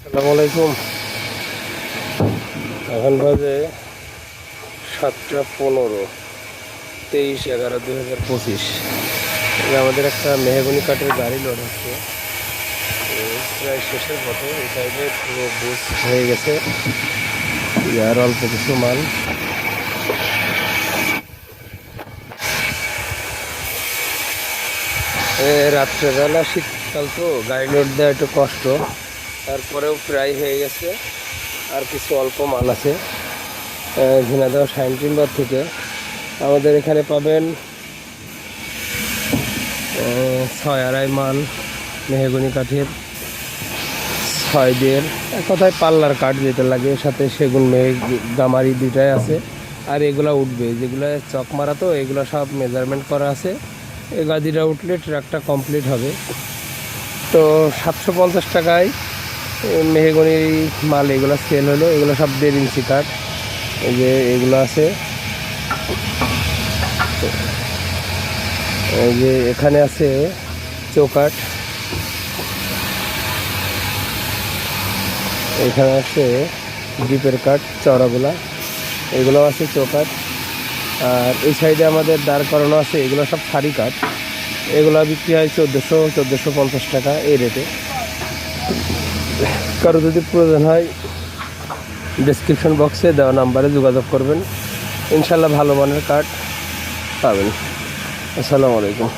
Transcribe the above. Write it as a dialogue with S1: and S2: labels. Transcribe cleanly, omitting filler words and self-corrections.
S1: আসসালামু আলাইকুম। এখন বাজে 7টা 15, 23/11/2025। আমাদের একটা মেহগনি কাঠের গাড়ি লোড হচ্ছে, প্রায় শেষের পথে। এই সাইডে পুরো বুঝ হয়ে গেছে, আর অল্প কিছু মাল। রাত্রেবেলা শীতকাল তো গাড়ি লোড দেওয়া একটু কষ্ট, তারপরেও প্রায় হয়ে গেছে। আর কিছু অল্প মাল আছে ঝিনাইদহ শাইন টিম্বার থেকে। আমাদের এখানে পাবেন 6 আড়াই মাল মেহগনি কাঠের, 6 এক কথায় পাল্লার কাঠ যেটা লাগে, সাথে সেগুন গামারি দুইটাই আছে। আর এগুলা উঠবে, যেগুলো চক মারা, তো এগুলো সব মেজারমেন্ট করা আছে। এই গাদিটা উঠলে ট্রাকটা কমপ্লিট হবে। তো 750 টাকায় মেহগনির মাল এগুলো সেল হলো। এগুলো সব 1.5 ইঞ্চি কাঠ। এই যে এগুলো আছে, এই যে এখানে আছে চৌকাঠ, এখানে আছে ডিপের কাঠ চওড়াগুলা, এগুলো আছে চৌকাঠ। আর এই সাইডে আমাদের দাঁড় করানো আছে, এগুলো সব সারি কাঠ। এগুলো বিক্রি হয় 1450 টাকা এই রেটে। কারো যদি প্রয়োজন হয় ডেসক্রিপশন বক্সে দেওয়া নাম্বারে যোগাযোগ করবেন, ইনশাল্লাহ ভালো মানের কাঠ পাবেন। আসসালামু আলাইকুম।